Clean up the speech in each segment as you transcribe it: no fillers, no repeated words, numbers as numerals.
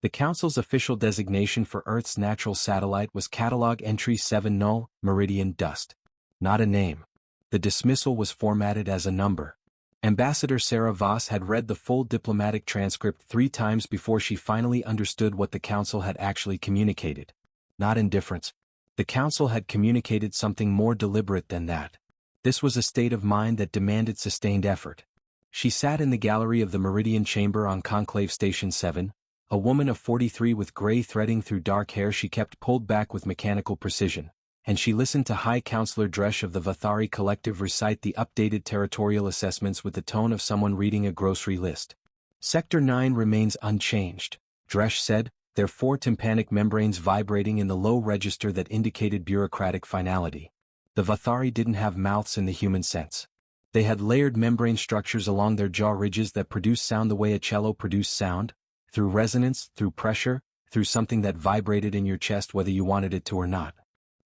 The Council's official designation for Earth's natural satellite was Catalog Entry 7 Null, Meridian Dust. Not a name. The dismissal was formatted as a number. Ambassador Sarah Voss had read the full diplomatic transcript 3 times before she finally understood what the Council had actually communicated. Not indifference. The Council had communicated something more deliberate than that. This was a state of mind that demanded sustained effort. She sat in the gallery of the Meridian Chamber on Conclave Station 7, a woman of 43 with gray threading through dark hair she kept pulled back with mechanical precision, and she listened to High Counselor Dresch of the Vathari Collective recite the updated territorial assessments with the tone of someone reading a grocery list. Sector 9 remains unchanged, Dresch said, their 4 tympanic membranes vibrating in the low register that indicated bureaucratic finality. The Vathari didn't have mouths in the human sense. They had layered membrane structures along their jaw ridges that produced sound the way a cello produced sound, through resonance, through pressure, through something that vibrated in your chest whether you wanted it to or not.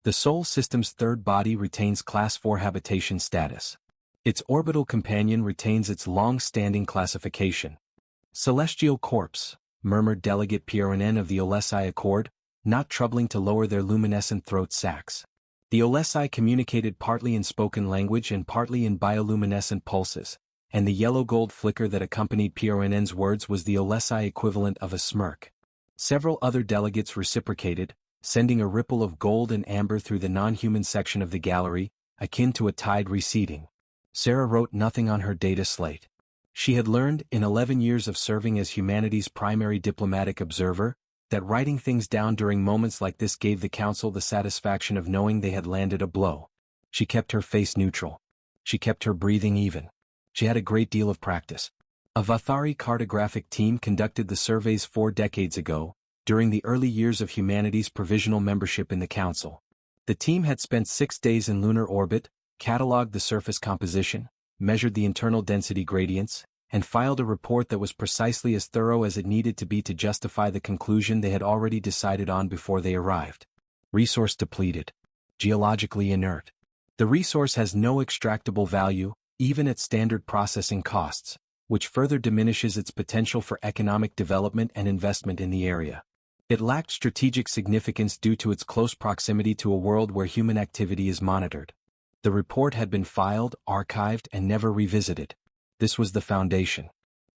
The Sol system's third body retains Class 4 habitation status. Its orbital companion retains its long-standing classification. Celestial Corpse, murmured Delegate Pieronen of the Olesai Accord, not troubling to lower their luminescent throat sacs. The Olesai communicated partly in spoken language and partly in bioluminescent pulses, and the yellow-gold flicker that accompanied Pieronen's words was the Olesai equivalent of a smirk. Several other delegates reciprocated, sending a ripple of gold and amber through the non-human section of the gallery, akin to a tide receding. Sarah wrote nothing on her data slate. She had learned, in 11 years of serving as humanity's primary diplomatic observer, that writing things down during moments like this gave the Council the satisfaction of knowing they had landed a blow. She kept her face neutral. She kept her breathing even. She had a great deal of practice. A Vathari cartographic team conducted the surveys 4 decades ago, during the early years of humanity's provisional membership in the Council. The team had spent 6 days in lunar orbit, catalogued the surface composition, measured the internal density gradients, and filed a report that was precisely as thorough as it needed to be to justify the conclusion they had already decided on before they arrived. Resource depleted. Geologically inert. The resource has no extractable value, even at standard processing costs, which further diminishes its potential for economic development and investment in the area. It lacked strategic significance due to its close proximity to a world where human activity is monitored. The report had been filed, archived, and never revisited. This was the foundation.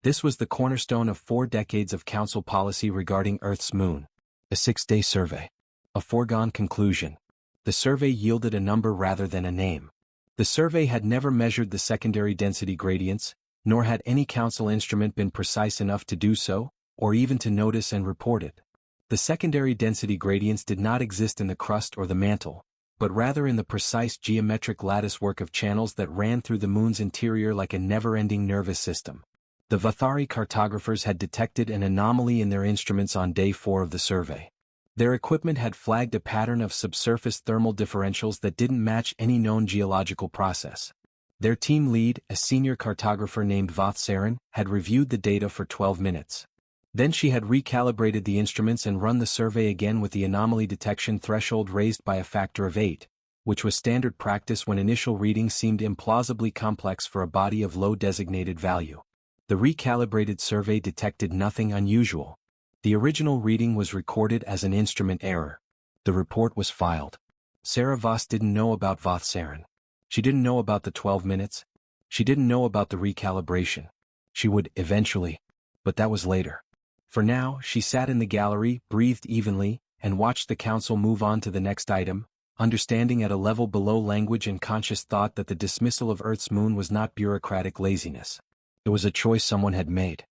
This was the cornerstone of 4 decades of Council policy regarding Earth's moon. A 6-day survey. A foregone conclusion. The survey yielded a number rather than a name. The survey had never measured the secondary density gradients, nor had any Council instrument been precise enough to do so, or even to notice and report it. The secondary density gradients did not exist in the crust or the mantle, but rather in the precise geometric latticework of channels that ran through the moon's interior like a never-ending nervous system. The Vathari cartographers had detected an anomaly in their instruments on day 4 of the survey. Their equipment had flagged a pattern of subsurface thermal differentials that didn't match any known geological process. Their team lead, a senior cartographer named Vathsaren, had reviewed the data for 12 minutes. Then she had recalibrated the instruments and run the survey again with the anomaly detection threshold raised by a factor of 8, which was standard practice when initial readings seemed implausibly complex for a body of low designated value. The recalibrated survey detected nothing unusual. The original reading was recorded as an instrument error. The report was filed. Sarah Voss didn't know about Vathsaren. She didn't know about the 12 minutes. She didn't know about the recalibration. She would, eventually. But that was later. For now, she sat in the gallery, breathed evenly, and watched the Council move on to the next item, understanding at a level below language and conscious thought that the dismissal of Earth's moon was not bureaucratic laziness. It was a choice someone had made.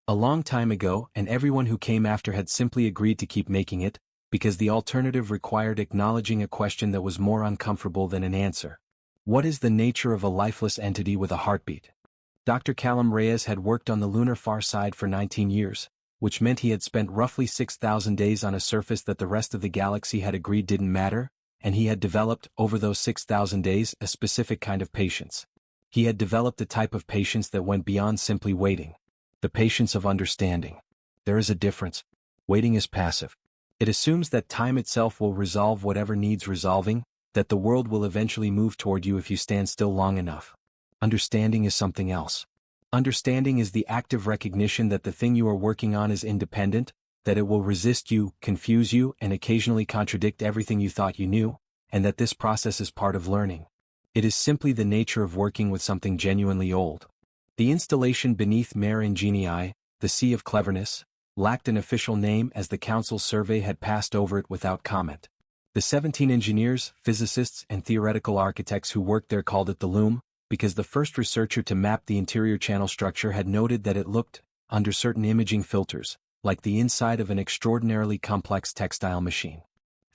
A long time ago, and everyone who came after had simply agreed to keep making it, because the alternative required acknowledging a question that was more uncomfortable than an answer. What is the nature of a lifeless entity with a heartbeat? Dr. Callum Reyes had worked on the lunar far side for 19 years, which meant he had spent roughly 6,000 days on a surface that the rest of the galaxy had agreed didn't matter, and he had developed, over those 6,000 days, a specific kind of patience. He had developed a type of patience that went beyond simply waiting. The patience of understanding. There is a difference. Waiting is passive. It assumes that time itself will resolve whatever needs resolving, that the world will eventually move toward you if you stand still long enough. Understanding is something else. Understanding is the active recognition that the thing you are working on is independent, that it will resist you, confuse you, and occasionally contradict everything you thought you knew, and that this process is part of learning. It is simply the nature of working with something genuinely old. The installation beneath Mare Ingenii, the Sea of Cleverness, lacked an official name as the council's survey had passed over it without comment. The 17 engineers, physicists, and theoretical architects who worked there called it the Loom, because the first researcher to map the interior channel structure had noted that it looked, under certain imaging filters, like the inside of an extraordinarily complex textile machine.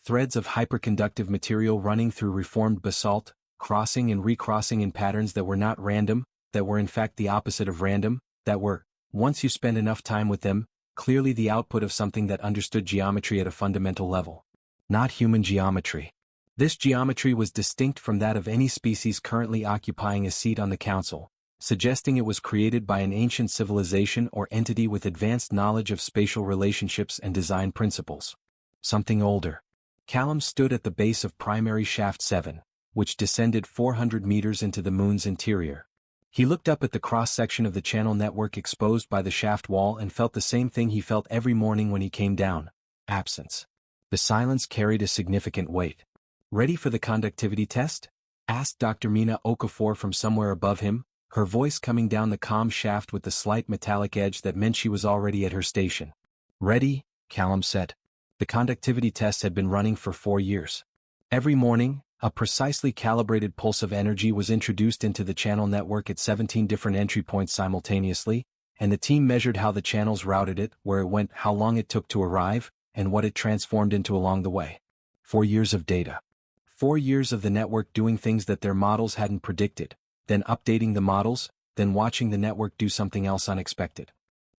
Threads of hyperconductive material running through reformed basalt, crossing and recrossing in patterns that were not random, that were in fact the opposite of random, that were, once you spend enough time with them, clearly the output of something that understood geometry at a fundamental level. Not human geometry. This geometry was distinct from that of any species currently occupying a seat on the council, suggesting it was created by an ancient civilization or entity with advanced knowledge of spatial relationships and design principles. Something older. Callum stood at the base of primary shaft 7, which descended 400 meters into the moon's interior. He looked up at the cross-section of the channel network exposed by the shaft wall and felt the same thing he felt every morning when he came down: absence. The silence carried a significant weight. "Ready for the conductivity test?" asked Dr. Mina Okafor from somewhere above him, her voice coming down the calm shaft with the slight metallic edge that meant she was already at her station. "Ready," Callum said. The conductivity test had been running for 4 years. Every morning, a precisely calibrated pulse of energy was introduced into the channel network at 17 different entry points simultaneously, and the team measured how the channels routed it, where it went, how long it took to arrive, and what it transformed into along the way. 4 years of data. 4 years of the network doing things that their models hadn't predicted, then updating the models, then watching the network do something else unexpected.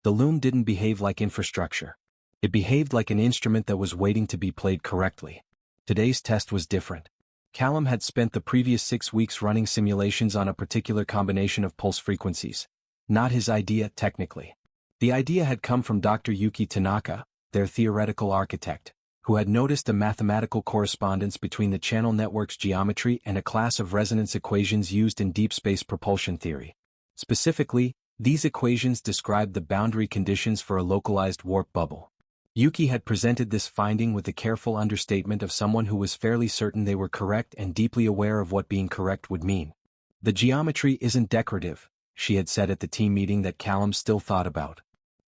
The Loom didn't behave like infrastructure. It behaved like an instrument that was waiting to be played correctly. Today's test was different. Callum had spent the previous 6 weeks running simulations on a particular combination of pulse frequencies. Not his idea, technically. The idea had come from Dr. Yuki Tanaka, their theoretical architect, who had noticed a mathematical correspondence between the channel network's geometry and a class of resonance equations used in deep space propulsion theory. Specifically, these equations described the boundary conditions for a localized warp bubble. Yuki had presented this finding with the careful understatement of someone who was fairly certain they were correct and deeply aware of what being correct would mean. "The geometry isn't decorative," she had said at the team meeting that Callum still thought about.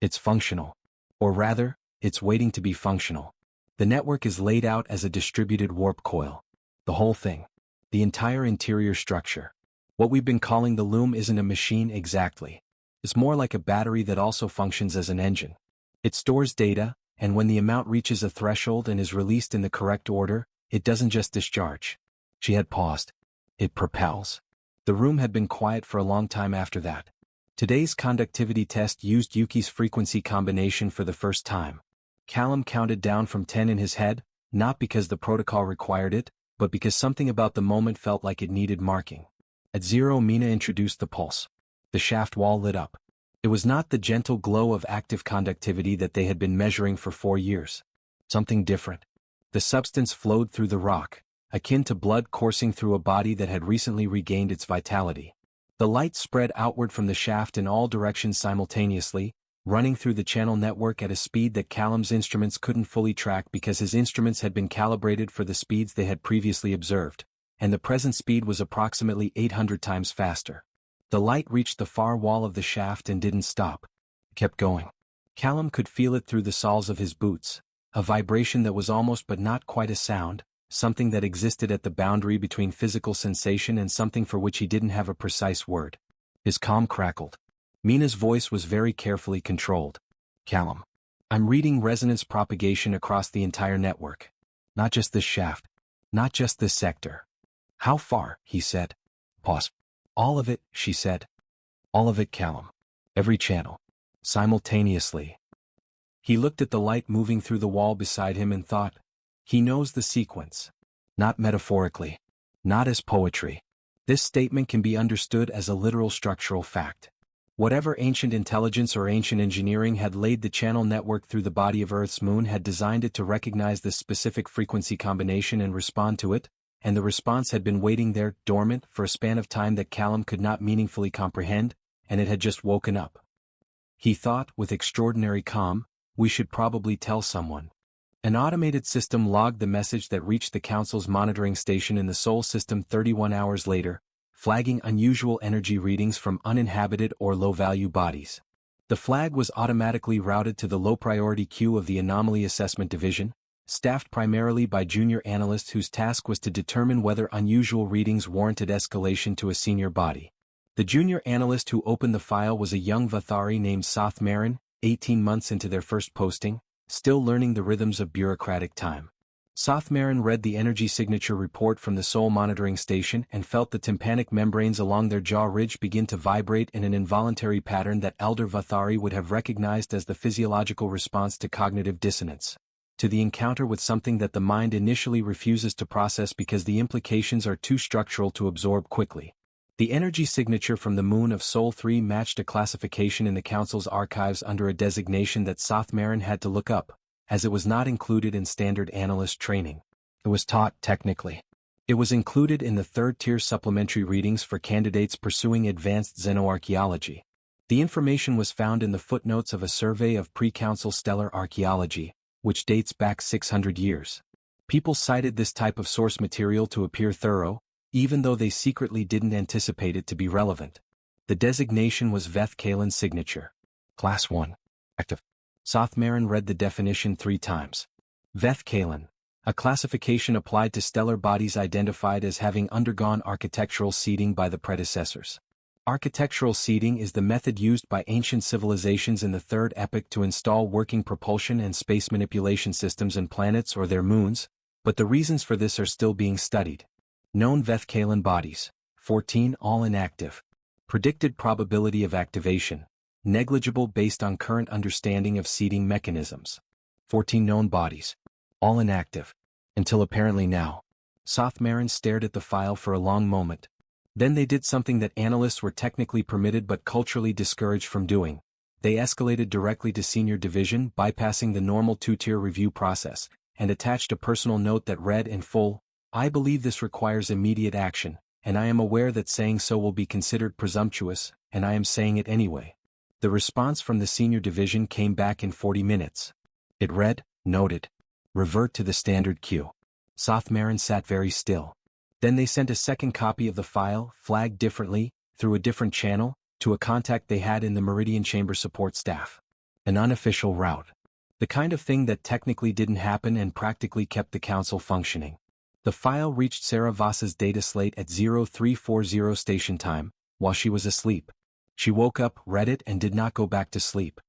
"It's functional. Or rather, it's waiting to be functional. The network is laid out as a distributed warp coil. The whole thing. The entire interior structure. What we've been calling the Loom isn't a machine exactly. It's more like a battery that also functions as an engine. It stores data, and when the amount reaches a threshold and is released in the correct order, it doesn't just discharge." She had paused. "It propels." The room had been quiet for a long time after that. Today's conductivity test used Yuki's frequency combination for the first time. Callum counted down from 10 in his head, not because the protocol required it, but because something about the moment felt like it needed marking. At 0, Mina introduced the pulse. The shaft wall lit up. It was not the gentle glow of active conductivity that they had been measuring for 4 years. Something different. The substance flowed through the rock, akin to blood coursing through a body that had recently regained its vitality. The light spread outward from the shaft in all directions simultaneously, running through the channel network at a speed that Callum's instruments couldn't fully track because his instruments had been calibrated for the speeds they had previously observed, and the present speed was approximately 800 times faster. The light reached the far wall of the shaft and didn't stop. It kept going. Callum could feel it through the soles of his boots, a vibration that was almost but not quite a sound, something that existed at the boundary between physical sensation and something for which he didn't have a precise word. His comm crackled. Mina's voice was very carefully controlled. "Callum, I'm reading resonance propagation across the entire network. Not just this shaft. Not just this sector." "How far?" he said. Pause. "All of it," she said. "All of it, Callum. Every channel. Simultaneously." He looked at the light moving through the wall beside him and thought, he knows the sequence. Not metaphorically. Not as poetry. This statement can be understood as a literal structural fact. Whatever ancient intelligence or ancient engineering had laid the channel network through the body of Earth's moon had designed it to recognize this specific frequency combination and respond to it, and the response had been waiting there, dormant, for a span of time that Callum could not meaningfully comprehend, and it had just woken up. He thought, with extraordinary calm, We should probably tell someone. An automated system logged the message that reached the Council's monitoring station in the Sol system 31 hours later, flagging unusual energy readings from uninhabited or low-value bodies. The flag was automatically routed to the low-priority queue of the Anomaly Assessment Division, staffed primarily by junior analysts whose task was to determine whether unusual readings warranted escalation to a senior body. The junior analyst who opened the file was a young Vathari named Soth Marin, 18 months into their first posting, still learning the rhythms of bureaucratic time. Soth Marin read the energy signature report from the Sol monitoring station and felt the tympanic membranes along their jaw ridge begin to vibrate in an involuntary pattern that elder Vathari would have recognized as the physiological response to cognitive dissonance, to the encounter with something that the mind initially refuses to process because the implications are too structural to absorb quickly. The energy signature from the moon of Sol 3 matched a classification in the Council's archives under a designation that Soth Marin had to look up, as it was not included in standard analyst training. It was taught technically. It was included in the third-tier supplementary readings for candidates pursuing advanced xenoarchaeology. The information was found in the footnotes of a survey of pre-Council stellar archaeology, which dates back 600 years. People cited this type of source material to appear thorough, even though they secretly didn't anticipate it to be relevant. The designation was Veth Kalen's signature. Class 1. Active. Soth Marin read the definition 3 times. Veth Kalen, a classification applied to stellar bodies identified as having undergone architectural seeding by the predecessors. Architectural seeding is the method used by ancient civilizations in the Third Epoch to install working propulsion and space manipulation systems in planets or their moons, but the reasons for this are still being studied. Known Veth Kalen bodies, 14 all inactive. Predicted probability of activation, negligible based on current understanding of seeding mechanisms. 14 known bodies, all inactive. Until apparently now. Soth Marin stared at the file for a long moment. Then they did something that analysts were technically permitted but culturally discouraged from doing. They escalated directly to senior division, bypassing the normal 2-tier review process, and attached a personal note that read in full, "I believe this requires immediate action, and I am aware that saying so will be considered presumptuous, and I am saying it anyway." The response from the senior division came back in 40 minutes. It read, "Noted. Revert to the standard queue." Soth Marin sat very still. Then they sent a second copy of the file, flagged differently, through a different channel, to a contact they had in the Meridian Chamber support staff. An unofficial route. The kind of thing that technically didn't happen and practically kept the Council functioning. The file reached Sarah Voss's data slate at 0340 station time, while she was asleep. She woke up, read it, and did not go back to sleep.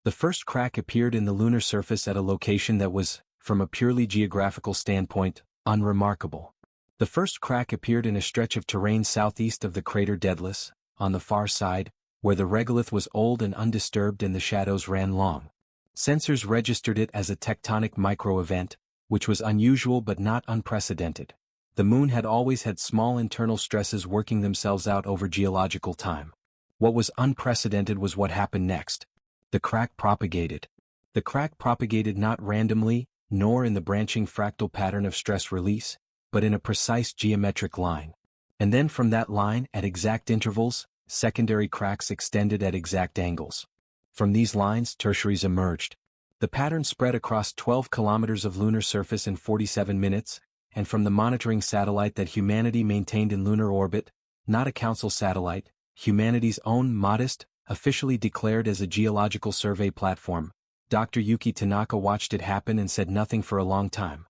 The first crack appeared in the lunar surface at a location that was, from a purely geographical standpoint, unremarkable. The first crack appeared in a stretch of terrain southeast of the crater Daedalus, on the far side, where the regolith was old and undisturbed and the shadows ran long. Sensors registered it as a tectonic micro-event, which was unusual but not unprecedented. The moon had always had small internal stresses working themselves out over geological time. What was unprecedented was what happened next. The crack propagated. The crack propagated not randomly, nor in the branching fractal pattern of stress release, but in a precise geometric line. And then from that line, at exact intervals, secondary cracks extended at exact angles. From these lines, tertiaries emerged. The pattern spread across 12 kilometers of lunar surface in 47 minutes, and from the monitoring satellite that humanity maintained in lunar orbit, not a Council satellite, humanity's own modest, officially declared as a geological survey platform, Dr. Yuki Tanaka watched it happen and said nothing for a long time.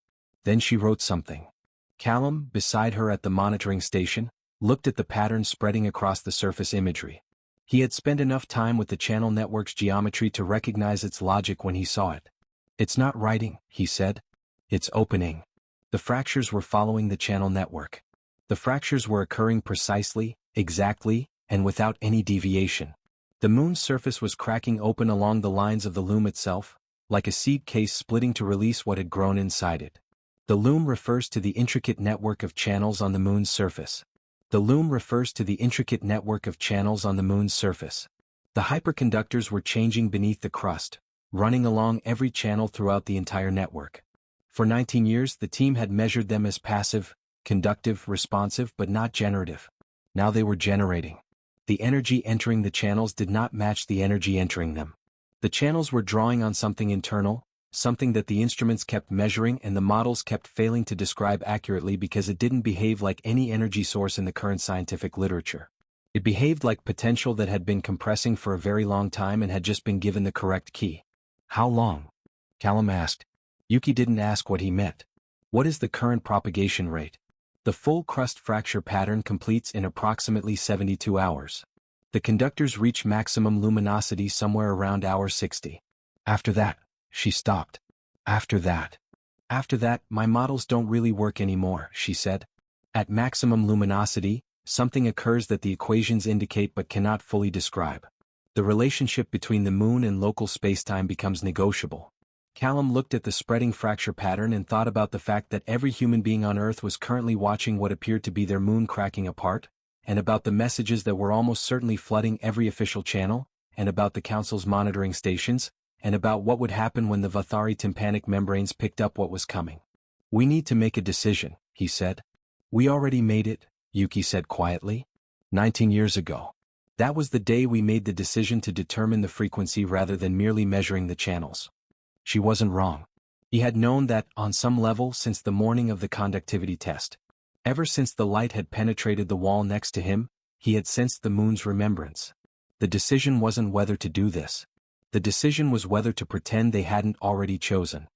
Then she wrote something. Callum, beside her at the monitoring station, looked at the pattern spreading across the surface imagery. He had spent enough time with the channel network's geometry to recognize its logic when he saw it. "It's not writing," he said. "It's opening." The fractures were following the channel network. The fractures were occurring precisely, exactly, and without any deviation. The moon's surface was cracking open along the lines of the loom itself, like a seed case splitting to release what had grown inside it. The loom refers to the intricate network of channels on the moon's surface. The loom refers to the intricate network of channels on the moon's surface. The hyperconductors were changing beneath the crust, running along every channel throughout the entire network. For 19 years the team had measured them as passive, conductive, responsive but not generative. Now they were generating. The energy entering the channels did not match the energy entering them. The channels were drawing on something internal, something that the instruments kept measuring and the models kept failing to describe accurately because it didn't behave like any energy source in the current scientific literature. It behaved like potential that had been compressing for a very long time and had just been given the correct key. How long? Callum asked. Yuki didn't ask what he meant. What is the current propagation rate? The full crust fracture pattern completes in approximately 72 hours. The conductors reach maximum luminosity somewhere around hour 60. After that, she stopped. After that, my models don't really work anymore, she said. At maximum luminosity, something occurs that the equations indicate but cannot fully describe. The relationship between the moon and local spacetime becomes negotiable. Callum looked at the spreading fracture pattern and thought about the fact that every human being on Earth was currently watching what appeared to be their moon cracking apart, and about the messages that were almost certainly flooding every official channel, and about the Council's monitoring stations, and about what would happen when the Vathari tympanic membranes picked up what was coming. We need to make a decision, he said. We already made it, Yuki said quietly. 19 years ago. That was the day we made the decision to determine the frequency rather than merely measuring the channels. She wasn't wrong. He had known that, on some level, since the morning of the conductivity test. Ever since the light had penetrated the wall next to him, he had sensed the moon's remembrance. The decision wasn't whether to do this. The decision was whether to pretend they hadn't already chosen.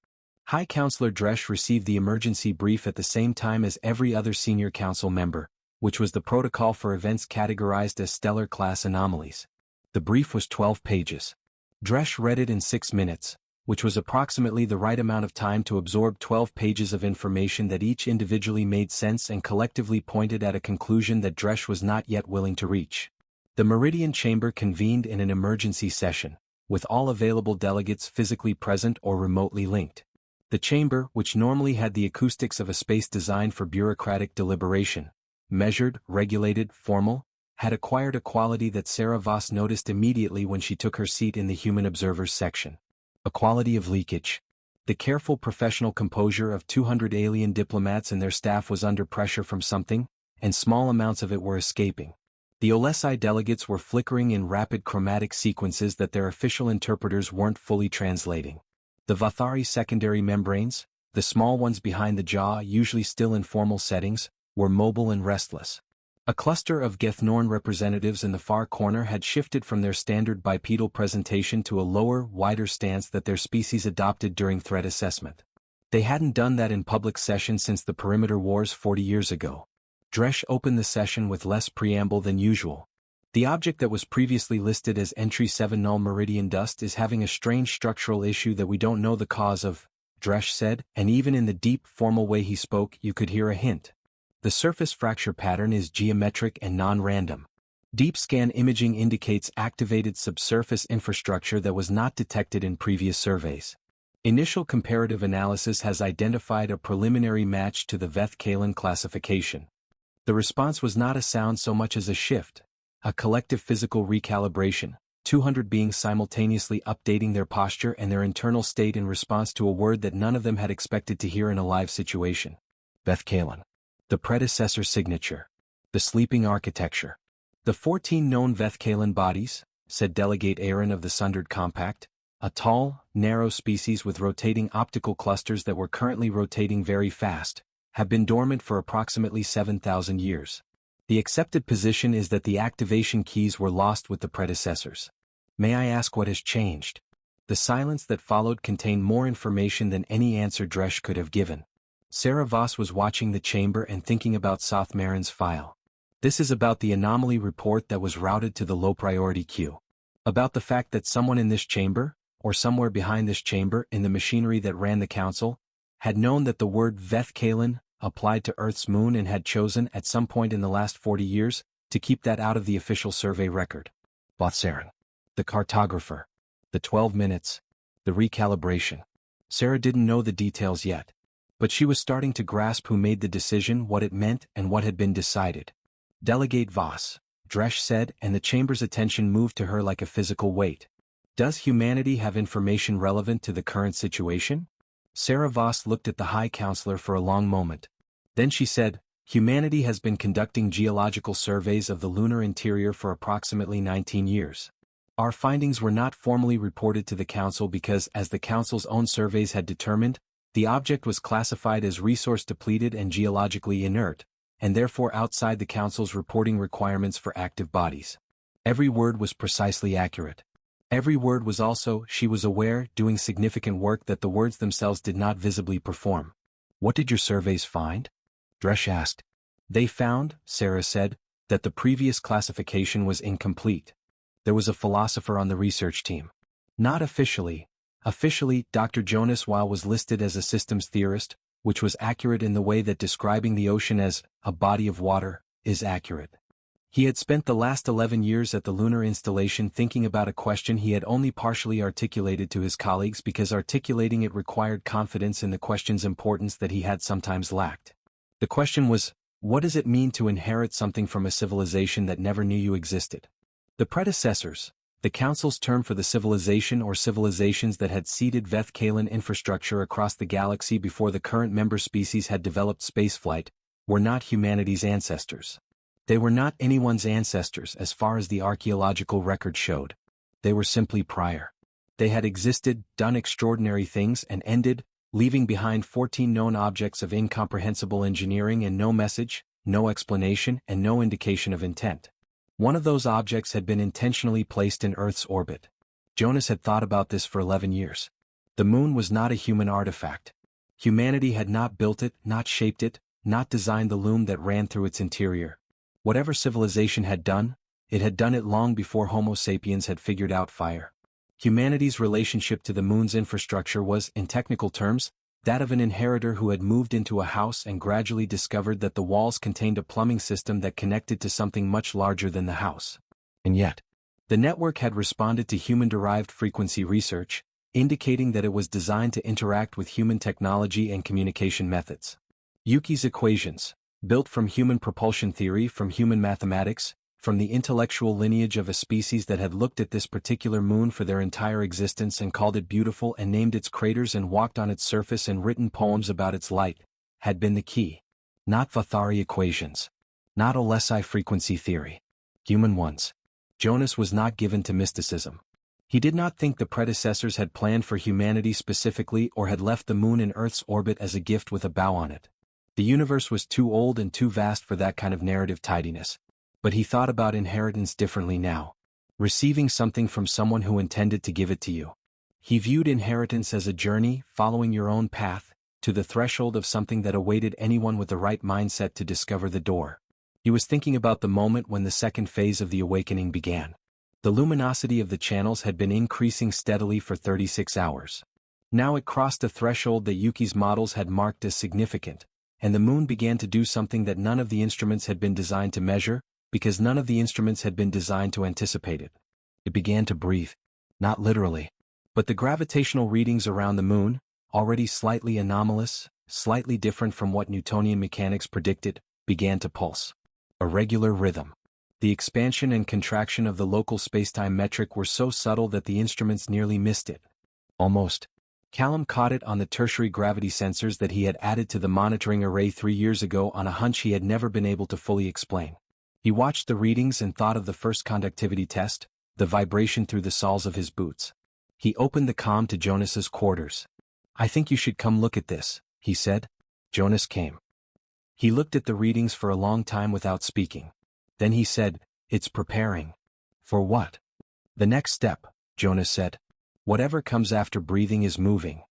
High Counselor Dresch received the emergency brief at the same time as every other senior council member, which was the protocol for events categorized as stellar class anomalies. The brief was 12 pages. Dresch read it in 6 minutes, which was approximately the right amount of time to absorb 12 pages of information that each individually made sense and collectively pointed at a conclusion that Dresch was not yet willing to reach. The Meridian Chamber convened in an emergency session, with all available delegates physically present or remotely linked. The chamber, which normally had the acoustics of a space designed for bureaucratic deliberation, measured, regulated, formal, had acquired a quality that Sarah Voss noticed immediately when she took her seat in the human observers section. A quality of leakage. The careful professional composure of 200 alien diplomats and their staff was under pressure from something, and small amounts of it were escaping. The Olesi delegates were flickering in rapid chromatic sequences that their official interpreters weren't fully translating. The Vathari secondary membranes, the small ones behind the jaw usually still in formal settings, were mobile and restless. A cluster of Gethnorn representatives in the far corner had shifted from their standard bipedal presentation to a lower, wider stance that their species adopted during threat assessment. They hadn't done that in public session since the Perimeter Wars 40 years ago. Dresch opened the session with less preamble than usual. The object that was previously listed as Entry 7 Null Meridian Dust is having a strange structural issue that we don't know the cause of, Dresch said, and even in the deep, formal way he spoke, you could hear a hint. The surface fracture pattern is geometric and non-random. Deep scan imaging indicates activated subsurface infrastructure that was not detected in previous surveys. Initial comparative analysis has identified a preliminary match to the Veth-Kalin classification. The response was not a sound so much as a shift, a collective physical recalibration, 200 beings simultaneously updating their posture and their internal state in response to a word that none of them had expected to hear in a live situation. Veth-Kalin. The predecessor signature. The sleeping architecture. The 14 known Veth-Kalin bodies, said Delegate Aaron of the Sundered Compact, a tall, narrow species with rotating optical clusters that were currently rotating very fast, have been dormant for approximately 7,000 years. The accepted position is that the activation keys were lost with the predecessors. May I ask what has changed? The silence that followed contained more information than any answer Dresch could have given. Sarah Voss was watching the chamber and thinking about Sothmarin's file. This is about the anomaly report that was routed to the low-priority queue. About the fact that someone in this chamber, or somewhere behind this chamber in the machinery that ran the council, had known that the word Veth-Kalin applied to Earth's moon and had chosen, at some point in the last 40 years, to keep that out of the official survey record. Bothsaren. The cartographer. The 12 minutes. The recalibration. Sarah didn't know the details yet. But she was starting to grasp who made the decision, what it meant, and what had been decided. Delegate Voss, Dresch said, and the chamber's attention moved to her like a physical weight. Does humanity have information relevant to the current situation? Sarah Voss looked at the High Counselor for a long moment. Then she said, humanity has been conducting geological surveys of the lunar interior for approximately 19 years. Our findings were not formally reported to the Council because, as the Council's own surveys had determined, the object was classified as resource-depleted and geologically inert, and therefore outside the Council's reporting requirements for active bodies. Every word was precisely accurate. Every word was also, she was aware, doing significant work that the words themselves did not visibly perform. What did your surveys find? Dresch asked. They found, Sarah said, that the previous classification was incomplete. There was a philosopher on the research team. Not officially. Officially, Dr. Jonas Weil was listed as a systems theorist, which was accurate in the way that describing the ocean as a body of water is accurate. He had spent the last 11 years at the lunar installation thinking about a question he had only partially articulated to his colleagues because articulating it required confidence in the question's importance that he had sometimes lacked. The question was, what does it mean to inherit something from a civilization that never knew you existed? The predecessors, the Council's term for the civilization or civilizations that had seeded Veth-Kalen infrastructure across the galaxy before the current member species had developed spaceflight, were not humanity's ancestors. They were not anyone's ancestors as far as the archaeological record showed. They were simply prior. They had existed, done extraordinary things and ended, leaving behind 14 known objects of incomprehensible engineering and no message, no explanation and no indication of intent. One of those objects had been intentionally placed in Earth's orbit. Jonas had thought about this for 11 years. The moon was not a human artifact. Humanity had not built it, not shaped it, not designed the loom that ran through its interior. Whatever civilization had done it long before Homo sapiens had figured out fire. Humanity's relationship to the moon's infrastructure was, in technical terms, that of an inheritor who had moved into a house and gradually discovered that the walls contained a plumbing system that connected to something much larger than the house. And yet, the network had responded to human-derived frequency research, indicating that it was designed to interact with human technology and communication methods. Yuki's equations, built from human propulsion theory, from human mathematics, from the intellectual lineage of a species that had looked at this particular moon for their entire existence and called it beautiful and named its craters and walked on its surface and written poems about its light, had been the key. Not Vathari equations. Not Olesi frequency theory. Human ones. Jonas was not given to mysticism. He did not think the predecessors had planned for humanity specifically or had left the moon in Earth's orbit as a gift with a bow on it. The universe was too old and too vast for that kind of narrative tidiness. But he thought about inheritance differently now. Receiving something from someone who intended to give it to you. He viewed inheritance as a journey, following your own path, to the threshold of something that awaited anyone with the right mindset to discover the door. He was thinking about the moment when the second phase of the awakening began. The luminosity of the channels had been increasing steadily for 36 hours. Now it crossed a threshold that Yuki's models had marked as significant, and the moon began to do something that none of the instruments had been designed to measure, because none of the instruments had been designed to anticipate it. It began to breathe. Not literally. But the gravitational readings around the moon, already slightly anomalous, slightly different from what Newtonian mechanics predicted, began to pulse. A regular rhythm. The expansion and contraction of the local spacetime metric were so subtle that the instruments nearly missed it. Almost. Callum caught it on the tertiary gravity sensors that he had added to the monitoring array 3 years ago on a hunch he had never been able to fully explain. He watched the readings and thought of the first conductivity test, the vibration through the soles of his boots. He opened the comm to Jonas's quarters. "I think you should come look at this," he said. Jonas came. He looked at the readings for a long time without speaking. Then he said, "It's preparing." "For what?" "The next step," Jonas said. "Whatever comes after breathing is moving."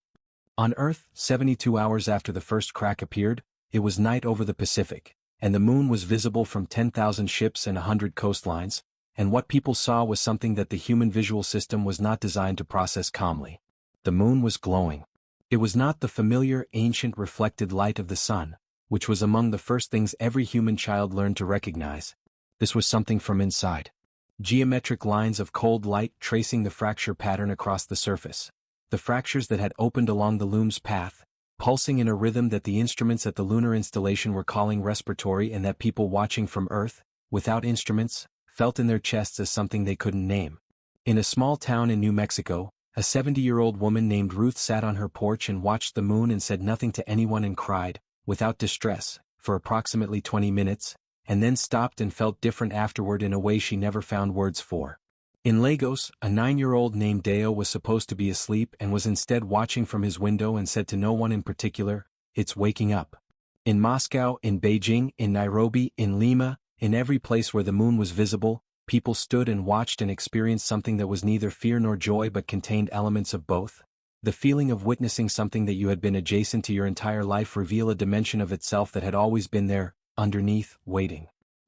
On Earth, 72 hours after the first crack appeared, it was night over the Pacific, and the moon was visible from 10,000 ships and 100 coastlines, and what people saw was something that the human visual system was not designed to process calmly. The moon was glowing. It was not the familiar, ancient reflected light of the sun, which was among the first things every human child learned to recognize. This was something from inside. Geometric lines of cold light tracing the fracture pattern across the surface. The fractures that had opened along the loom's path, pulsing in a rhythm that the instruments at the lunar installation were calling respiratory and that people watching from Earth, without instruments, felt in their chests as something they couldn't name. In a small town in New Mexico, a 70-year-old woman named Ruth sat on her porch and watched the moon and said nothing to anyone and cried, without distress, for approximately 20 minutes, and then stopped and felt different afterward in a way she never found words for. In Lagos, a 9-year-old named Deo was supposed to be asleep and was instead watching from his window and said to no one in particular, "It's waking up." In Moscow, in Beijing, in Nairobi, in Lima, in every place where the moon was visible, people stood and watched and experienced something that was neither fear nor joy but contained elements of both. The feeling of witnessing something that you had been adjacent to your entire life reveal a dimension of itself that had always been there, underneath, waiting.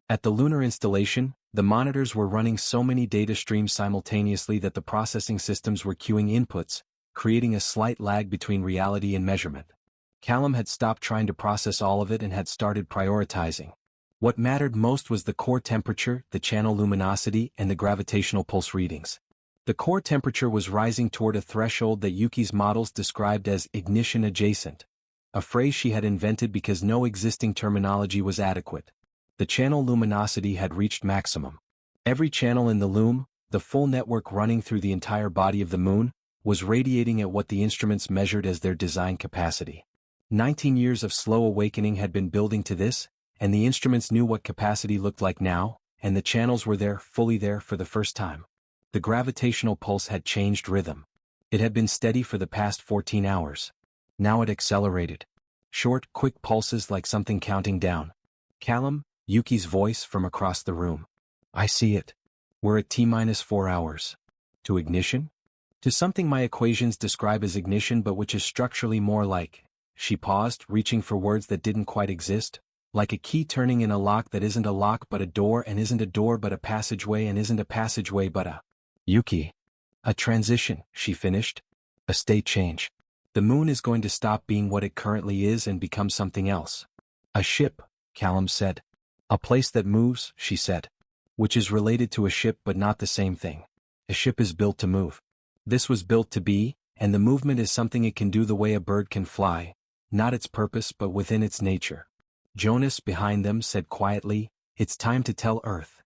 At the lunar installation, the monitors were running so many data streams simultaneously that the processing systems were queuing inputs, creating a slight lag between reality and measurement. Callum had stopped trying to process all of it and had started prioritizing. What mattered most was the core temperature, the channel luminosity, and the gravitational pulse readings. The core temperature was rising toward a threshold that Yuki's models described as ignition adjacent, a phrase she had invented because no existing terminology was adequate. The channel luminosity had reached maximum. Every channel in the loom, the full network running through the entire body of the moon, was radiating at what the instruments measured as their design capacity. 19 years of slow awakening had been building to this, and the instruments knew what capacity looked like now, and the channels were there, fully there for the first time. The gravitational pulse had changed rhythm. It had been steady for the past 14 hours. Now it accelerated. Short, quick pulses like something counting down. "Callum," Yuki's voice from across the room. "I see it. We're at T-4 hours. To ignition? To something my equations describe as ignition but which is structurally more like..." She paused, reaching for words that didn't quite exist. "Like a key turning in a lock that isn't a lock but a door and isn't a door but a passageway and isn't a passageway but a..." "Yuki. A transition," she finished. "A state change. The moon is going to stop being what it currently is and become something else." "A ship," Callum said. "A place that moves," she said. "Which is related to a ship but not the same thing. A ship is built to move. This was built to be, and the movement is something it can do the way a bird can fly, not its purpose but within its nature." Jonas, behind them, said quietly, "It's time to tell Earth."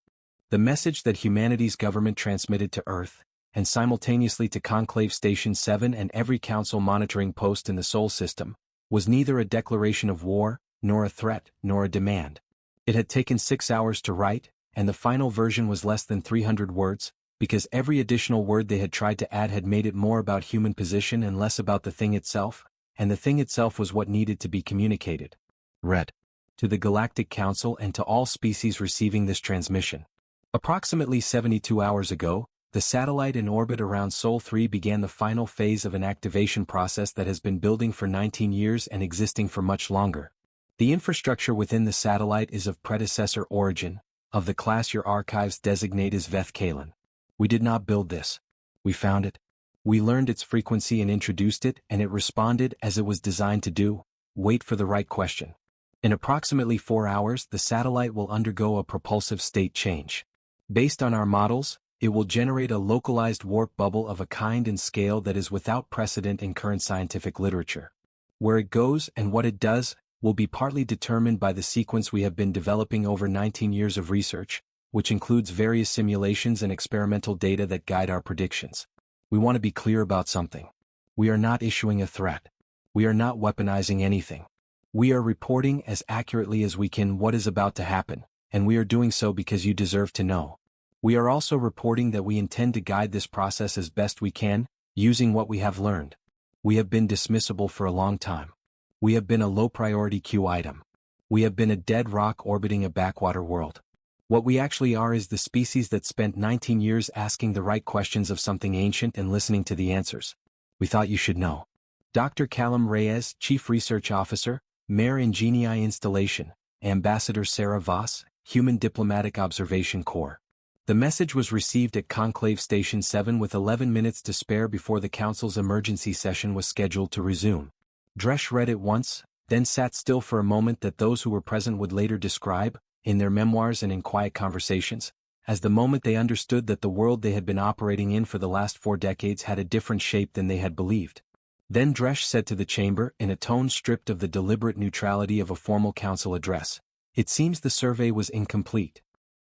The message that humanity's government transmitted to Earth, and simultaneously to Conclave Station 7 and every council monitoring post in the Sol system, was neither a declaration of war, nor a threat, nor a demand. It had taken 6 hours to write, and the final version was less than 300 words, because every additional word they had tried to add had made it more about human position and less about the thing itself, and the thing itself was what needed to be communicated. Read. To the Galactic Council and to all species receiving this transmission. Approximately 72 hours ago, the satellite in orbit around Sol 3 began the final phase of an activation process that has been building for 19 years and existing for much longer. The infrastructure within the satellite is of predecessor origin, of the class your archives designate as Veth Kalen. We did not build this. We found it. We learned its frequency and introduced it, and it responded as it was designed to do. Wait for the right question. In approximately 4 hours, the satellite will undergo a propulsive state change. Based on our models, it will generate a localized warp bubble of a kind and scale that is without precedent in current scientific literature. Where it goes and what it does will be partly determined by the sequence we have been developing over 19 years of research, which includes various simulations and experimental data that guide our predictions. We want to be clear about something. We are not issuing a threat. We are not weaponizing anything. We are reporting as accurately as we can what is about to happen, and we are doing so because you deserve to know. We are also reporting that we intend to guide this process as best we can, using what we have learned. We have been dismissible for a long time. We have been a low-priority queue item. We have been a dead rock orbiting a backwater world. What we actually are is the species that spent 19 years asking the right questions of something ancient and listening to the answers. We thought you should know. Dr. Callum Reyes, Chief Research Officer, Mare Ingenii Installation, Ambassador Sarah Voss, Human Diplomatic Observation Corps. The message was received at Conclave Station 7 with 11 minutes to spare before the Council's emergency session was scheduled to resume. Dresch read it once, then sat still for a moment that those who were present would later describe, in their memoirs and in quiet conversations, as the moment they understood that the world they had been operating in for the last 4 decades had a different shape than they had believed. Then Dresch said to the chamber, in a tone stripped of the deliberate neutrality of a formal council address, "It seems the survey was incomplete.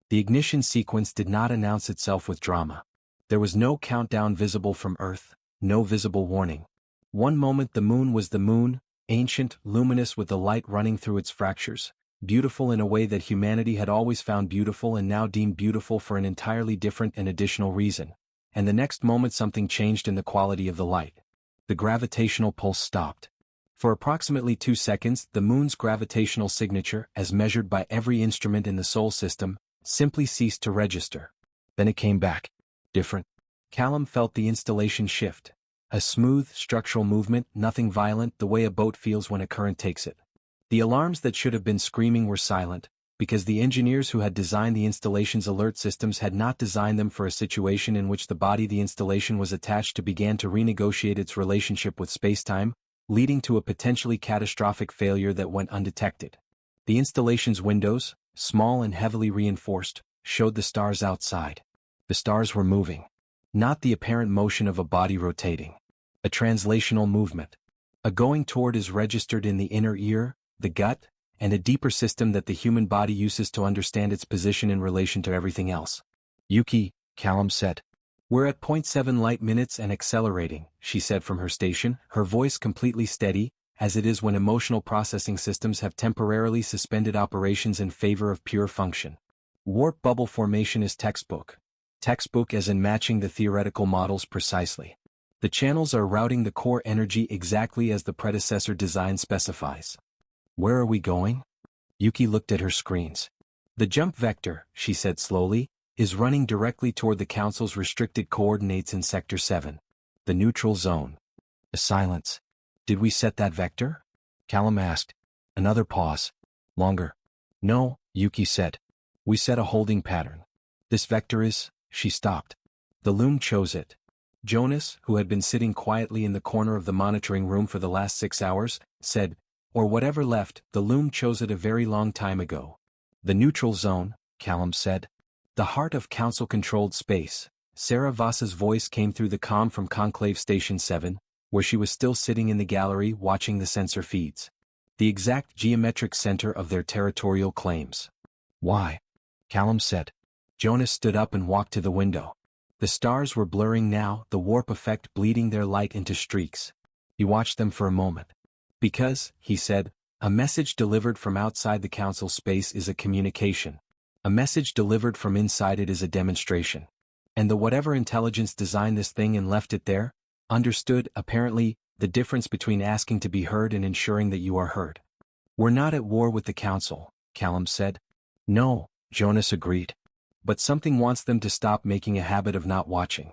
The ignition sequence did not announce itself with drama. There was no countdown visible from Earth, no visible warning. One moment the moon was the moon, ancient, luminous with the light running through its fractures. beautiful in a way that humanity had always found beautiful and now deemed beautiful for an entirely different and additional reason. And the next moment something changed in the quality of the light. The gravitational pulse stopped. For approximately 2 seconds, the moon's gravitational signature, as measured by every instrument in the Sol system, simply ceased to register. Then it came back. Different. Callum felt the installation shift. A smooth, structural movement, nothing violent, the way a boat feels when a current takes it. The alarms that should have been screaming were silent, because the engineers who had designed the installation's alert systems had not designed them for a situation in which the body the installation was attached to began to renegotiate its relationship with spacetime, leading to a potentially catastrophic failure that went undetected. The installation's windows, small and heavily reinforced, showed the stars outside. The stars were moving. Not the apparent motion of a body rotating. A translational movement. A going toward is registered in the inner ear, the gut, and a deeper system that the human body uses to understand its position in relation to everything else. Yuki, Callum said. We're at 0.7 light minutes and accelerating, she said from her station, her voice completely steady, as it is when emotional processing systems have temporarily suspended operations in favor of pure function. Warp bubble formation is textbook. Textbook as in matching the theoretical models precisely. The channels are routing the core energy exactly as the predecessor design specifies. Where are we going? Yuki looked at her screens. The jump vector, she said slowly, is running directly toward the Council's restricted coordinates in Sector 7. The neutral zone. A silence. Did we set that vector? Callum asked. Another pause. Longer. No, Yuki said. We set a holding pattern. This vector is... She stopped. The loom chose it. Jonas, who had been sitting quietly in the corner of the monitoring room for the last 6 hours, said, or whatever left, the loom chose it a very long time ago. The neutral zone, Callum said. The heart of Council-controlled space. Sarah Voss's voice came through the comm from Conclave Station 7, where she was still sitting in the gallery watching the sensor feeds. The exact geometric center of their territorial claims. Why? Callum said. Jonas stood up and walked to the window. The stars were blurring now, the warp effect bleeding their light into streaks. He watched them for a moment. Because, he said, a message delivered from outside the Council space is a communication. A message delivered from inside it is a demonstration. And the whatever intelligence designed this thing and left it there, understood, apparently, the difference between asking to be heard and ensuring that you are heard. We're not at war with the Council, Callum said. No, Jonas agreed. But something wants them to stop making a habit of not watching.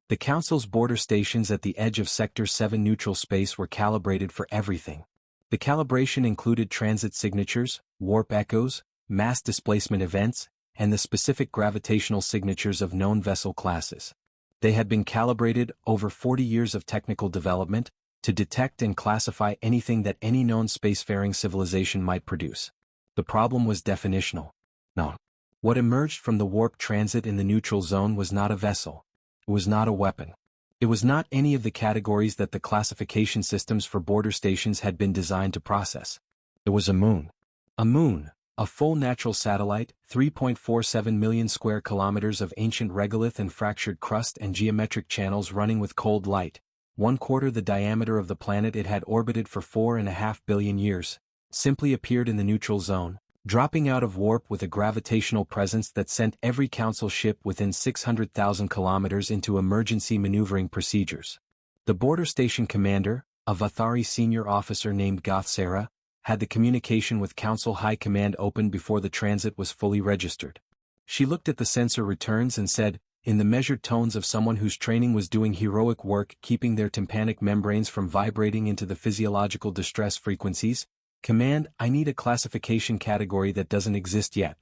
The Council's border stations at the edge of Sector 7 neutral space were calibrated for everything. The calibration included transit signatures, warp echoes, mass displacement events, and the specific gravitational signatures of known vessel classes. They had been calibrated over 40 years of technical development to detect and classify anything that any known spacefaring civilization might produce. The problem was definitional. No. What emerged from the warp transit in the neutral zone was not a vessel. It was not a weapon. It was not any of the categories that the classification systems for border stations had been designed to process. It was a moon. A moon, a full natural satellite, 3.47 million square kilometers of ancient regolith and fractured crust and geometric channels running with cold light, 1/4 the diameter of the planet it had orbited for 4.5 billion years, simply appeared in the neutral zone, dropping out of warp with a gravitational presence that sent every Council ship within 600,000 kilometers into emergency maneuvering procedures. The border station commander, a Vathari senior officer named Gothsera, had the communication with Council High Command open before the transit was fully registered. She looked at the sensor returns and said, in the measured tones of someone whose training was doing heroic work keeping their tympanic membranes from vibrating into the physiological distress frequencies, Command, I need a classification category that doesn't exist yet.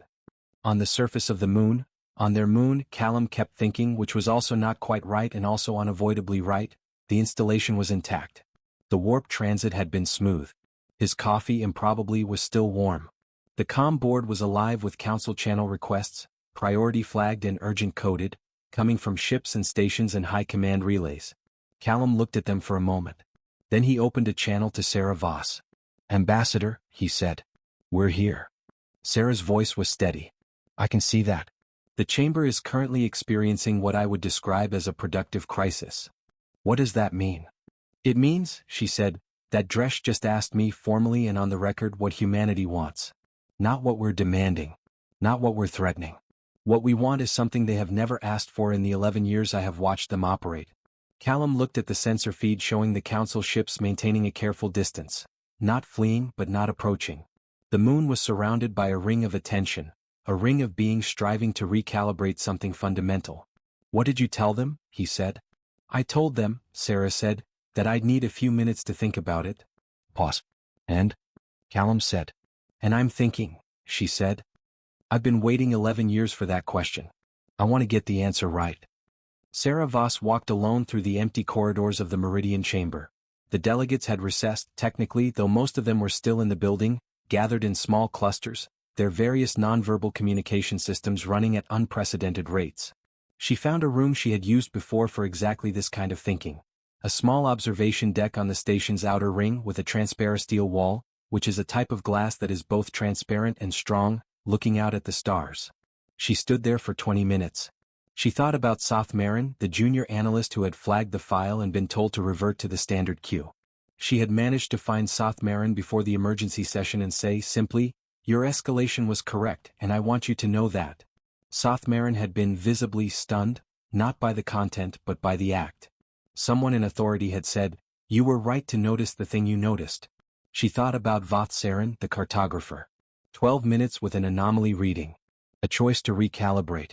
On the surface of the moon, on their moon, Callum kept thinking, which was also not quite right and also unavoidably right, the installation was intact. The warp transit had been smooth. His coffee improbably was still warm. The comm board was alive with Council channel requests, priority flagged and urgent coded, coming from ships and stations and high command relays. Callum looked at them for a moment. Then he opened a channel to Sarah Voss. Ambassador, he said. We're here. Sarah's voice was steady. I can see that. The chamber is currently experiencing what I would describe as a productive crisis. What does that mean? It means, she said, that Dresh just asked me formally and on the record what humanity wants. Not what we're demanding. Not what we're threatening. What we want is something they have never asked for in the 11 years I have watched them operate. Callum looked at the sensor feed showing the council ships maintaining a careful distance. Not fleeing but not approaching. The moon was surrounded by a ring of attention, a ring of beings striving to recalibrate something fundamental. What did you tell them? He said. I told them, Sarah said, that I'd need a few minutes to think about it. Pause. And? Callum said. And I'm thinking, she said. I've been waiting 11 years for that question. I want to get the answer right. Sarah Voss walked alone through the empty corridors of the Meridian Chamber. The delegates had recessed, technically, though most of them were still in the building, gathered in small clusters, their various nonverbal communication systems running at unprecedented rates. She found a room she had used before for exactly this kind of thinking. A small observation deck on the station's outer ring with a transparent steel wall, which is a type of glass that is both transparent and strong, looking out at the stars. She stood there for 20 minutes. She thought about Soth Marin, the junior analyst who had flagged the file and been told to revert to the standard queue. She had managed to find Soth Marin before the emergency session and say simply, "Your escalation was correct and I want you to know that." Soth Marin had been visibly stunned, not by the content but by the act. Someone in authority had said, "You were right to notice the thing you noticed." She thought about Voth Saren, the cartographer. 12 minutes with an anomaly reading. A choice to recalibrate.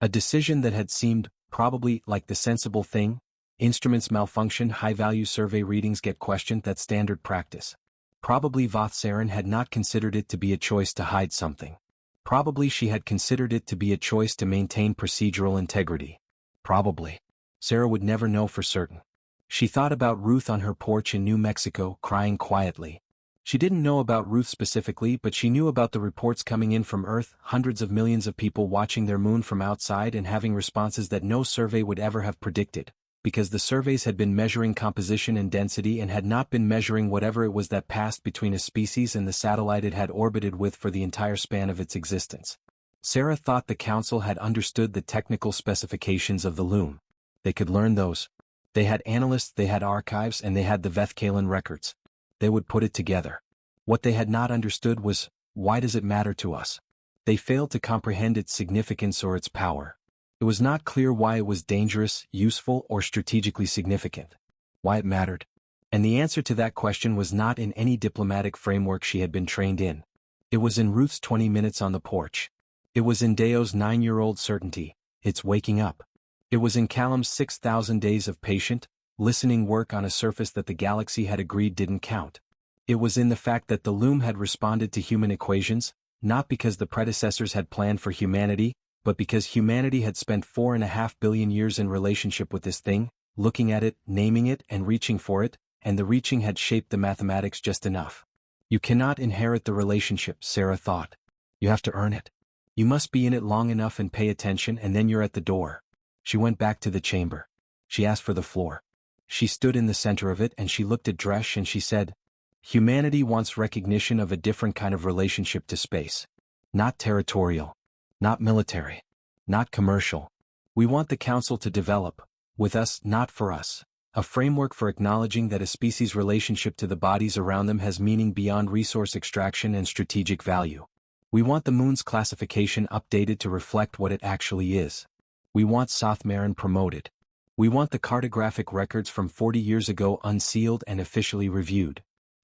A decision that had seemed, probably, like the sensible thing. Instruments malfunction, high-value survey readings get questioned, that's standard practice. Probably Voth Saren had not considered it to be a choice to hide something. Probably she had considered it to be a choice to maintain procedural integrity. Probably. Sarah would never know for certain. She thought about Ruth on her porch in New Mexico, crying quietly. She didn't know about Ruth specifically, but she knew about the reports coming in from Earth, hundreds of millions of people watching their moon from outside and having responses that no survey would ever have predicted, because the surveys had been measuring composition and density and had not been measuring whatever it was that passed between a species and the satellite it had orbited with for the entire span of its existence. Sarah thought the Council had understood the technical specifications of the loom. They could learn those. They had analysts, they had archives, and they had the Vethkalen records. They would put it together. What they had not understood was, why does it matter to us? They failed to comprehend its significance or its power. It was not clear why it was dangerous, useful, or strategically significant. Why it mattered. And the answer to that question was not in any diplomatic framework she had been trained in. It was in Ruth's 20 minutes on the porch. It was in Deo's 9-year-old certainty, it's waking up. It was in Callum's 6,000 days of patient, listening work on a surface that the galaxy had agreed didn't count. It was in the fact that the loom had responded to human equations, not because the predecessors had planned for humanity, but because humanity had spent 4.5 billion years in relationship with this thing, looking at it, naming it, and reaching for it, and the reaching had shaped the mathematics just enough. You cannot inherit the relationship, Sarah thought. You have to earn it. You must be in it long enough and pay attention, and then you're at the door. She went back to the chamber. She asked for the floor. She stood in the center of it and she looked at Dresch and she said, "Humanity wants recognition of a different kind of relationship to space. Not territorial. Not military. Not commercial. We want the Council to develop, with us, not for us, a framework for acknowledging that a species' relationship to the bodies around them has meaning beyond resource extraction and strategic value. We want the moon's classification updated to reflect what it actually is. We want Soth Marin promoted. We want the cartographic records from 40 years ago unsealed and officially reviewed.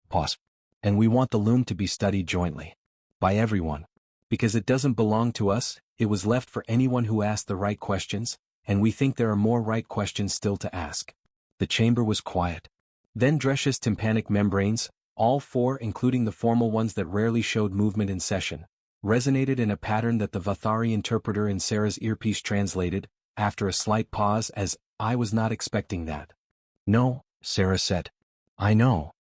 Pause. And we want the loom to be studied jointly. By everyone. Because it doesn't belong to us, it was left for anyone who asked the right questions, and we think there are more right questions still to ask." The chamber was quiet. Then Dresch's tympanic membranes, all four including the formal ones that rarely showed movement in session, resonated in a pattern that the Vathari interpreter in Sarah's earpiece translated, after a slight pause, as, "I was not expecting that." "No," Sarah said. "I know."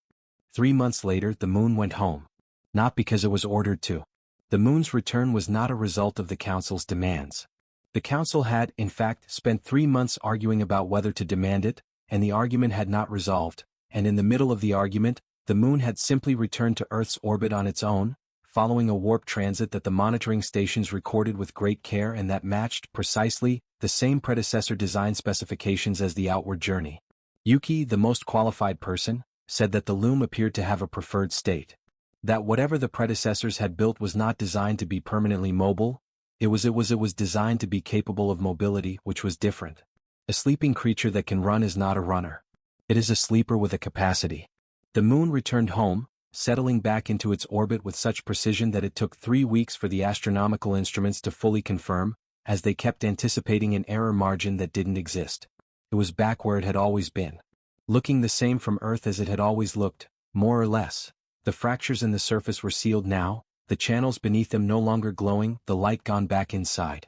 3 months later the moon went home. Not because it was ordered to. The moon's return was not a result of the Council's demands. The Council had, in fact, spent 3 months arguing about whether to demand it, and the argument had not resolved, and in the middle of the argument, the moon had simply returned to Earth's orbit on its own, following a warp transit that the monitoring stations recorded with great care and that matched, precisely, the same predecessor design specifications as the outward journey. Yuki, the most qualified person, said that the loom appeared to have a preferred state. That whatever the predecessors had built was not designed to be permanently mobile, it was designed to be capable of mobility, which was different. A sleeping creature that can run is not a runner. It is a sleeper with a capacity. The moon returned home, settling back into its orbit with such precision that it took 3 weeks for the astronomical instruments to fully confirm, as they kept anticipating an error margin that didn't exist. It was back where it had always been. Looking the same from Earth as it had always looked, more or less. The fractures in the surface were sealed now, the channels beneath them no longer glowing, the light gone back inside.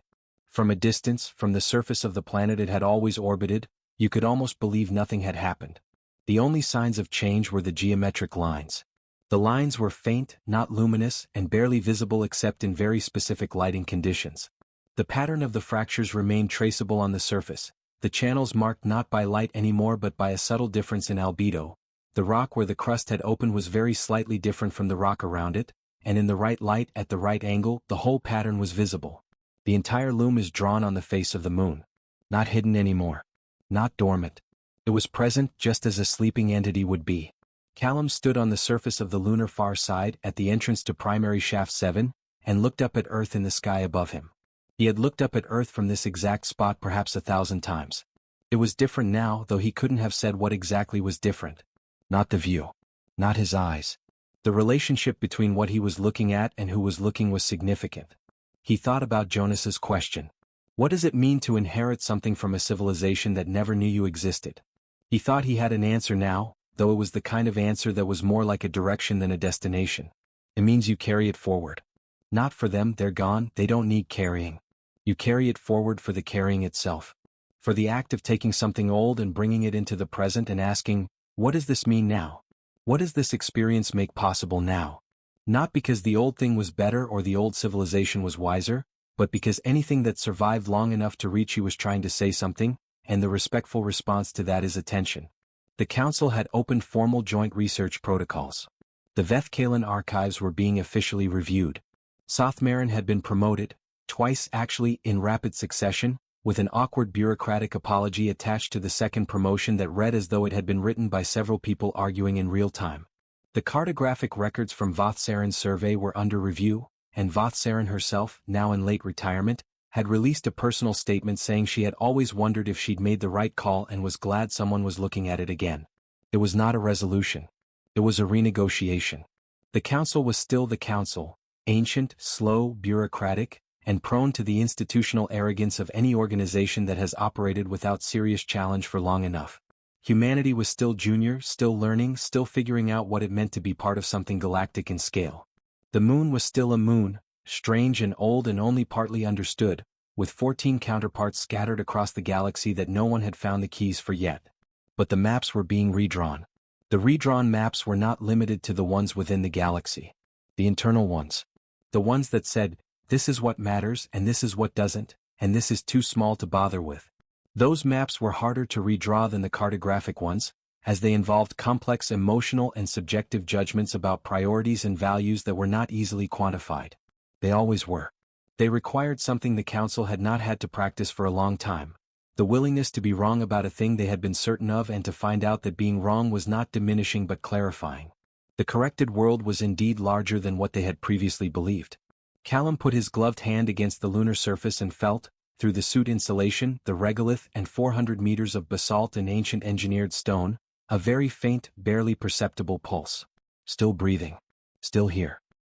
From a distance, from the surface of the planet it had always orbited, you could almost believe nothing had happened. The only signs of change were the geometric lines. The lines were faint, not luminous, and barely visible except in very specific lighting conditions. The pattern of the fractures remained traceable on the surface, the channels marked not by light anymore but by a subtle difference in albedo. The rock where the crust had opened was very slightly different from the rock around it, and in the right light at the right angle the whole pattern was visible. The entire loom is drawn on the face of the moon. Not hidden anymore. Not dormant. It was present just as a sleeping entity would be. Callum stood on the surface of the lunar far side at the entrance to primary shaft 7, and looked up at Earth in the sky above him. He had looked up at Earth from this exact spot perhaps 1,000 times. It was different now, though he couldn't have said what exactly was different. Not the view. Not his eyes. The relationship between what he was looking at and who was looking was significant. He thought about Jonas's question. What does it mean to inherit something from a civilization that never knew you existed? He thought he had an answer now, though it was the kind of answer that was more like a direction than a destination. It means you carry it forward. Not for them, they're gone, they don't need carrying. You carry it forward for the carrying itself. For the act of taking something old and bringing it into the present and asking, what does this mean now? What does this experience make possible now? Not because the old thing was better or the old civilization was wiser, but because anything that survived long enough to reach you was trying to say something, and the respectful response to that is attention. The Council had opened formal joint research protocols. The Vethkalen archives were being officially reviewed. Sothmaren had been promoted, twice actually in rapid succession, with an awkward bureaucratic apology attached to the second promotion that read as though it had been written by several people arguing in real time. The cartographic records from Vothsaren's survey were under review, and Vothsaren herself, now in late retirement, had released a personal statement saying she had always wondered if she'd made the right call and was glad someone was looking at it again. It was not a resolution. It was a renegotiation. The Council was still the Council, ancient, slow, bureaucratic, and prone to the institutional arrogance of any organization that has operated without serious challenge for long enough. Humanity was still junior, still learning, still figuring out what it meant to be part of something galactic in scale. The moon was still a moon, strange and old and only partly understood, with 14 counterparts scattered across the galaxy that no one had found the keys for yet. But the maps were being redrawn. The redrawn maps were not limited to the ones within the galaxy. The internal ones. The ones that said, this is what matters and this is what doesn't, and this is too small to bother with. Those maps were harder to redraw than the cartographic ones, as they involved complex emotional and subjective judgments about priorities and values that were not easily quantified. They always were. They required something the Council had not had to practice for a long time. The willingness to be wrong about a thing they had been certain of and to find out that being wrong was not diminishing but clarifying. The corrected world was indeed larger than what they had previously believed. Callum put his gloved hand against the lunar surface and felt, through the suit insulation, the regolith and 400 meters of basalt and ancient engineered stone, a very faint, barely perceptible pulse. Still breathing. Still here.